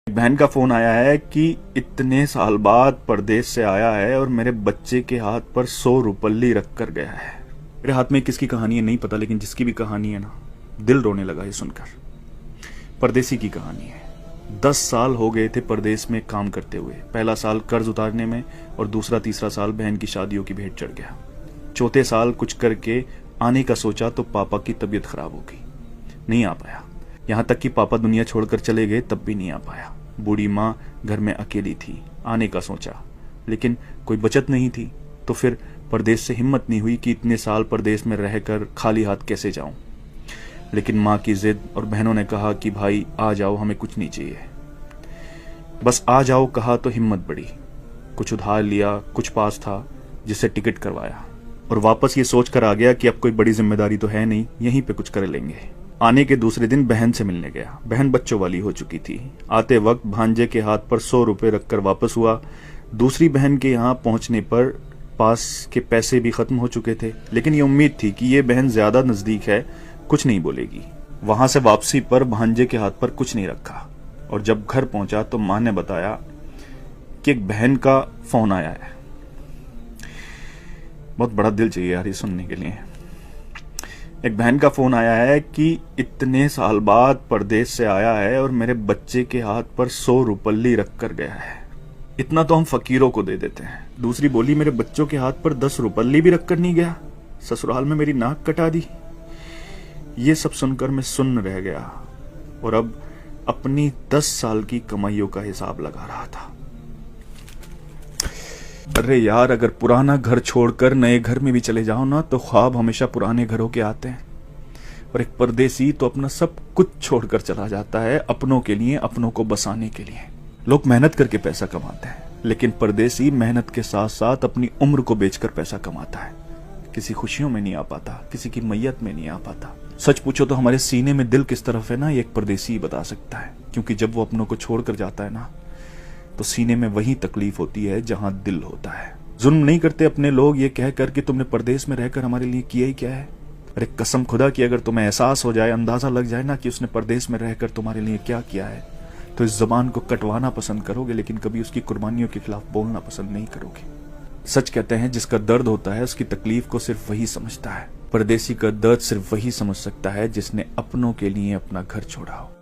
बहन का फोन आया है कि इतने साल बाद परदेश से आया है और मेरे बच्चे के हाथ पर 100 रुपल्ली रख कर गया है। मेरे हाथ में किसकी कहानी है नहीं पता, लेकिन जिसकी भी कहानी है ना, दिल रोने लगा ये सुनकर। परदेसी की कहानी है। 10 साल हो गए थे परदेश में काम करते हुए। पहला साल कर्ज उतारने में और दूसरा तीसरा साल बहन की शादियों की भेंट चढ़ गया। चौथे साल कुछ करके आने का सोचा तो पापा की तबीयत खराब हो गई, नहीं आ पाया। यहां तक कि पापा दुनिया छोड़कर चले गए तब भी नहीं आ पाया। बूढ़ी माँ घर में अकेली थी। आने का सोचा लेकिन कोई बचत नहीं थी, तो फिर परदेश से हिम्मत नहीं हुई कि इतने साल परदेश में रहकर खाली हाथ कैसे जाऊं। लेकिन माँ की जिद और बहनों ने कहा कि भाई आ जाओ, हमें कुछ नहीं चाहिए, बस आ जाओ कहा तो हिम्मत बढ़ी। कुछ उधार लिया, कुछ पास था जिससे टिकट करवाया और वापस ये सोचकर आ गया कि अब कोई बड़ी जिम्मेदारी तो है नहीं, यहीं पे कुछ कर लेंगे। आने के दूसरे दिन बहन से मिलने गया। बहन बच्चों वाली हो चुकी थी। आते वक्त भांजे के हाथ पर 100 रुपए रखकर वापस हुआ। दूसरी बहन के यहाँ पहुंचने पर पास के पैसे भी खत्म हो चुके थे, लेकिन ये उम्मीद थी कि ये बहन ज्यादा नजदीक है, कुछ नहीं बोलेगी। वहां से वापसी पर भांजे के हाथ पर कुछ नहीं रखा और जब घर पहुंचा तो मां ने बताया कि एक बहन का फोन आया है। बहुत बड़ा दिल चाहिए यार ये सुनने के लिए। एक बहन का फोन आया है कि इतने साल बाद परदेश से आया है और मेरे बच्चे के हाथ पर 100 रुपल्ली रख कर गया है। इतना तो हम फकीरों को दे देते हैं। दूसरी बोली, मेरे बच्चों के हाथ पर 10 रुपल्ली भी रख कर नहीं गया, ससुराल में मेरी नाक कटा दी। ये सब सुनकर मैं सुन्न रह गया और अब अपनी 10 साल की कमाइयों का हिसाब लगा रहा था। अरे यार, अगर पुराना घर छोड़कर नए घर में भी चले जाओ ना तो ख्वाब हमेशा पुराने घरों के आते हैं। और एक परदेसी तो अपना सब कुछ छोड़कर चला जाता है अपनों के लिए, अपनों को बसाने के लिए। लोग मेहनत करके पैसा कमाते हैं, लेकिन परदेसी मेहनत के साथ साथ अपनी उम्र को बेचकर पैसा कमाता है। किसी खुशियों में नहीं आ पाता, किसी की मैयत में नहीं आ पाता। सच पूछो तो हमारे सीने में दिल किस तरफ है ना, ये एक परदेसी ही बता सकता है। क्योंकि जब वो अपनों को छोड़कर जाता है ना तो सीने में वही तकलीफ होती है जहां दिल होता है। जुल्म नहीं करते अपने लोग ये कहकर कि तुमने परदेश में रहकर हमारे लिए किया ही क्या है। अरे कसम खुदा की, अगर तुम्हें एहसास हो जाए, अंदाजा लग जाए ना कि उसने परदेश में रहकर तुम्हारे लिए क्या किया है, तो इस जबान को कटवाना पसंद करोगे, लेकिन कभी उसकी कुर्बानियों के खिलाफ बोलना पसंद नहीं करोगे। सच कहते हैं जिसका दर्द होता है उसकी तकलीफ को सिर्फ वही समझता है। परदेसी का दर्द सिर्फ वही समझ सकता है जिसने अपनों के लिए अपना घर छोड़ा हो।